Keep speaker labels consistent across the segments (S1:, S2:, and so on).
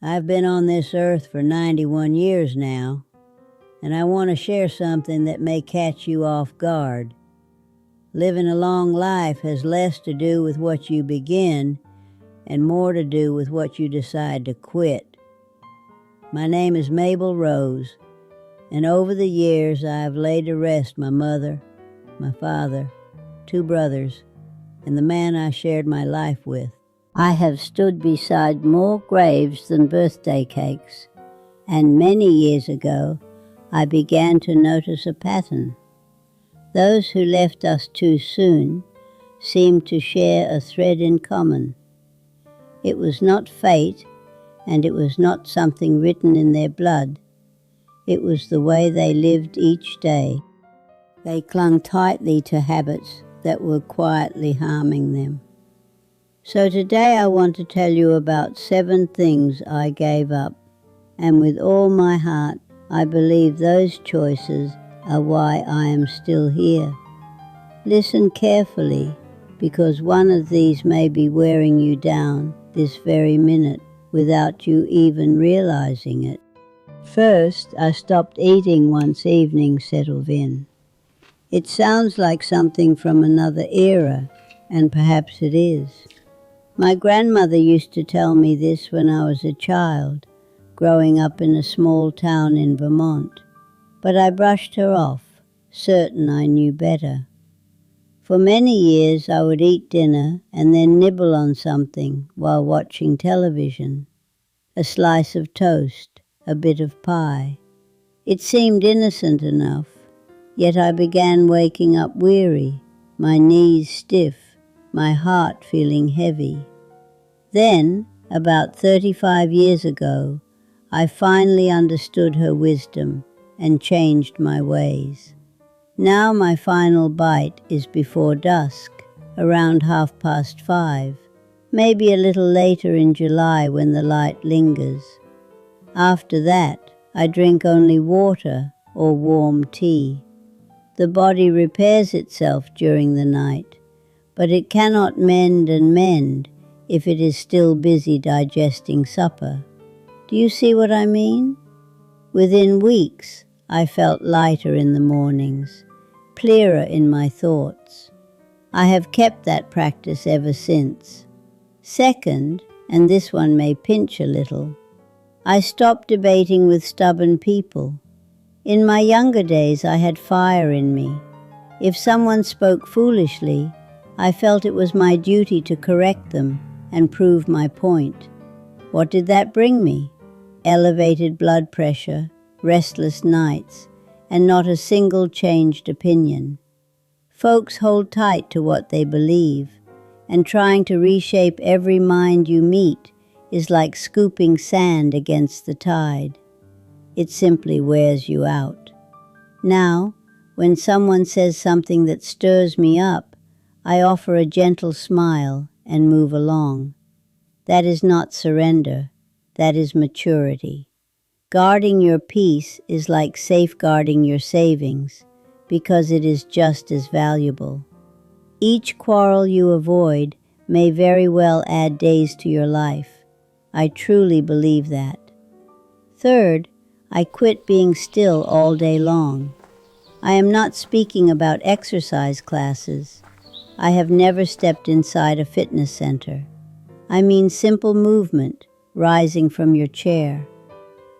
S1: I've been on this earth for 91 years now, and I want to share something that may catch you off guard. Living a long life has less to do with what you begin and more to do with what you decide to quit. My name is Mabel Rose, and over the years I have laid to rest my mother, my father, 2 brothers, and the man I shared my life with. I have stood beside more graves than birthday cakes, and many years ago I began to notice a pattern. Those who left us too soon seemed to share a thread in common. It was not fate, and it was not something written in their blood. It was the way they lived each day. They clung tightly to habits that were quietly harming them. So today I want to tell you about 7 things I gave up, and with all my heart I believe those choices are why I am still here. Listen carefully, because one of these may be wearing you down this very minute without you even realizing it. First, I stopped eating once evening settled in. It sounds like something from another era, and perhaps it is. My grandmother used to tell me this when I was a child, growing up in a small town in Vermont, but I brushed her off, certain I knew better. For many years I would eat dinner and then nibble on something while watching television. A slice of toast, a bit of pie. It seemed innocent enough, yet I began waking up weary, my knees stiff, my heart feeling heavy. Then, about 35 years ago, I finally understood her wisdom and changed my ways. Now my final bite is before dusk, around 5:30, maybe a little later in July when the light lingers. After that, I drink only water or warm tea. The body repairs itself during the night, but it cannot mend and mend if it is still busy digesting supper. Do you see what I mean? Within weeks, I felt lighter in the mornings, clearer in my thoughts. I have kept that practice ever since. Second, and this one may pinch a little, I stopped debating with stubborn people. In my younger days, I had fire in me. If someone spoke foolishly, I felt it was my duty to correct them and prove my point. What did that bring me? Elevated blood pressure, restless nights, and not a single changed opinion. Folks hold tight to what they believe, and trying to reshape every mind you meet is like scooping sand against the tide. It simply wears you out. Now, when someone says something that stirs me up, I offer a gentle smile and move along. That is not surrender, that is maturity. Guarding your peace is like safeguarding your savings, because it is just as valuable. Each quarrel you avoid may very well add days to your life. I truly believe that. Third, I quit being still all day long. I am not speaking about exercise classes. I have never stepped inside a fitness center. I mean simple movement, rising from your chair.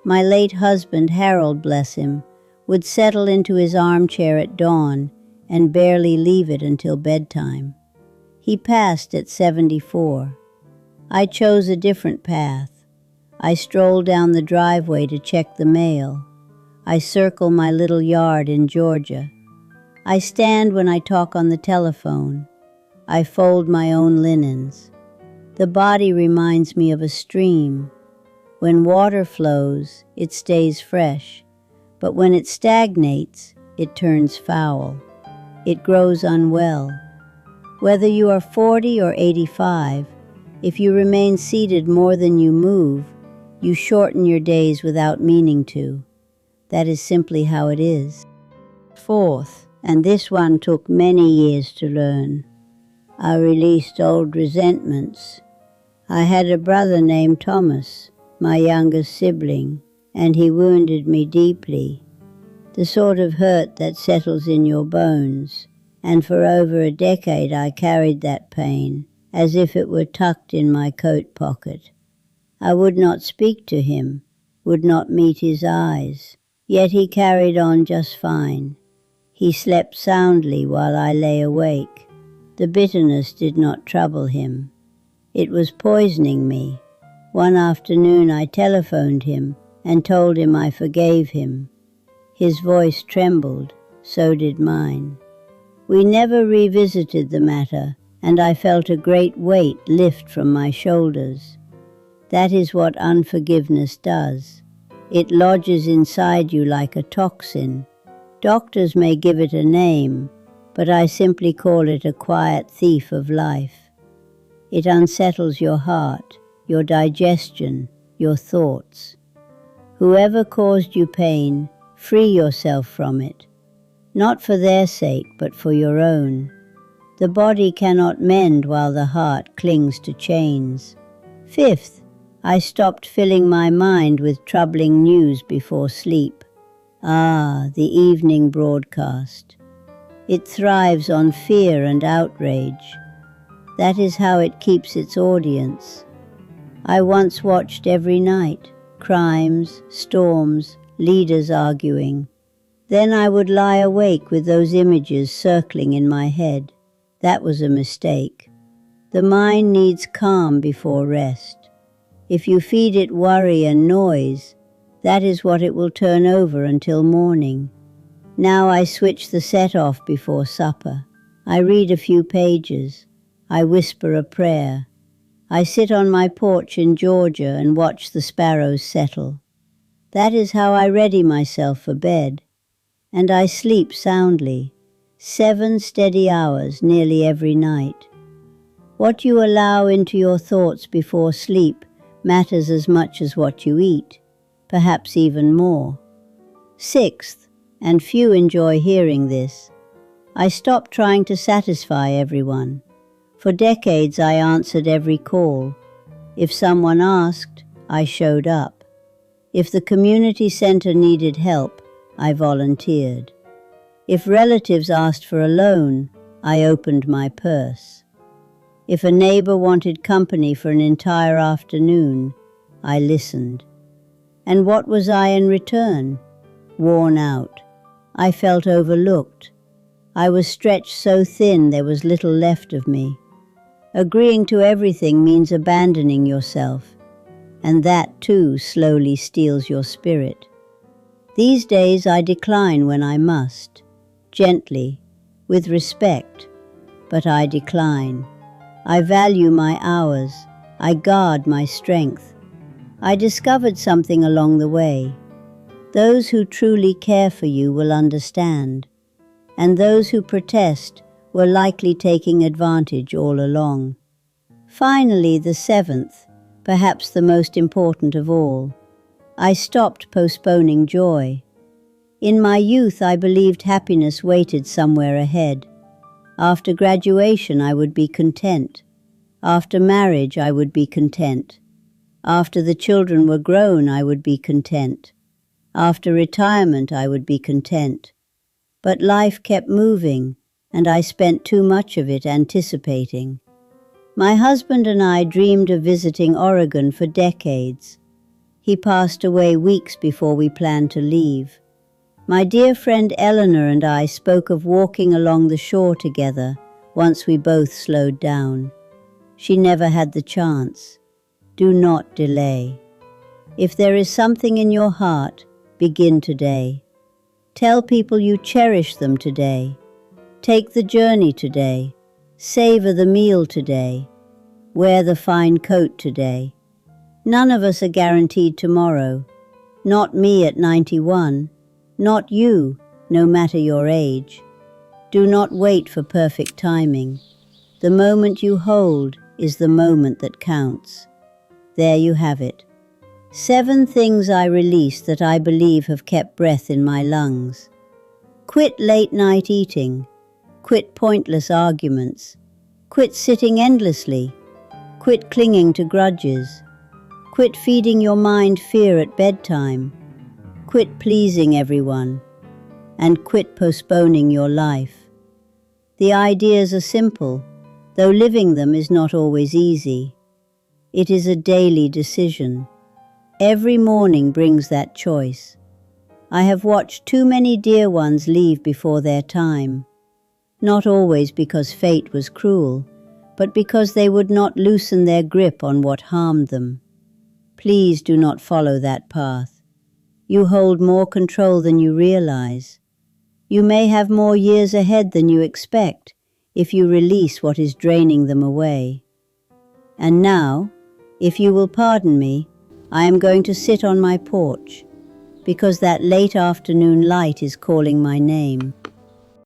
S1: My late husband, Harold, bless him, would settle into his armchair at dawn and barely leave it until bedtime. He passed at 74. I chose a different path. I stroll down the driveway to check the mail. I circle my little yard in Georgia. I stand when I talk on the telephone. I fold my own linens. The body reminds me of a stream. When water flows, it stays fresh, but when it stagnates, it turns foul. It grows unwell. Whether you are 40 or 85, if you remain seated more than you move, you shorten your days without meaning to. That is simply how it is. Fourth, and this one took many years to learn, I released old resentments. I had a brother named Thomas. my youngest sibling, and he wounded me deeply. The sort of hurt that settles in your bones, and for over a decade I carried that pain as if it were tucked in my coat pocket. I would not speak to him, would not meet his eyes, yet he carried on just fine. He slept soundly while I lay awake. The bitterness did not trouble him. It was poisoning me. One afternoon I telephoned him and told him I forgave him. His voice trembled, so did mine. We never revisited the matter, and I felt a great weight lift from my shoulders. That is what unforgiveness does. It lodges inside you like a toxin. Doctors may give it a name, but I simply call it a quiet thief of life. It unsettles your heart, your digestion, your thoughts. Whoever caused you pain, free yourself from it, not for their sake, but for your own. The body cannot mend while the heart clings to chains. Fifth, I stopped filling my mind with troubling news before sleep. The evening broadcast. It thrives on fear and outrage. That is how it keeps its audience. I once watched every night, crimes, storms, leaders arguing. Then I would lie awake with those images circling in my head. That was a mistake. The mind needs calm before rest. If you feed it worry and noise, that is what it will turn over until morning. Now I switch the set off before supper. I read a few pages. I whisper a prayer. I sit on my porch in Georgia and watch the sparrows settle. That is how I ready myself for bed. And I sleep soundly, 7 steady hours nearly every night. What you allow into your thoughts before sleep matters as much as what you eat, perhaps even more. Sixth, and few enjoy hearing this, I stopped trying to satisfy everyone. For decades I answered every call. If someone asked, I showed up. If the community center needed help, I volunteered. If relatives asked for a loan, I opened my purse. If a neighbor wanted company for an entire afternoon, I listened. And what was I in return? Worn out. I felt overlooked. I was stretched so thin there was little left of me. Agreeing to everything means abandoning yourself, and that too slowly steals your spirit. These days I decline when I must, gently, with respect, but I decline. I value my hours. I guard my strength. I discovered something along the way. Those who truly care for you will understand, and those who protest were likely taking advantage all along. Finally, the seventh, perhaps the most important of all, I stopped postponing joy. In my youth, I believed happiness waited somewhere ahead. After graduation, I would be content. After marriage, I would be content. After the children were grown, I would be content. After retirement, I would be content. But life kept moving, and I spent too much of it anticipating. My husband and I dreamed of visiting Oregon for decades. He passed away weeks before we planned to leave. My dear friend Eleanor and I spoke of walking along the shore together once we both slowed down. She never had the chance. Do not delay. If there is something in your heart, begin today. Tell people you cherish them today. Take the journey today. Savor the meal today. Wear the fine coat today. None of us are guaranteed tomorrow. Not me at 91. Not you, no matter your age. Do not wait for perfect timing. The moment you hold is the moment that counts. There you have it. 7 things I released that I believe have kept breath in my lungs. Quit late-night eating. Quit pointless arguments. Quit sitting endlessly. Quit clinging to grudges. Quit feeding your mind fear at bedtime. Quit pleasing everyone. And quit postponing your life. The ideas are simple, though living them is not always easy. It is a daily decision. Every morning brings that choice. I have watched too many dear ones leave before their time, not always because fate was cruel, but because they would not loosen their grip on what harmed them. Please do not follow that path. You hold more control than you realize. You may have more years ahead than you expect if you release what is draining them away. And now, if you will pardon me, I am going to sit on my porch, because that late afternoon light is calling my name.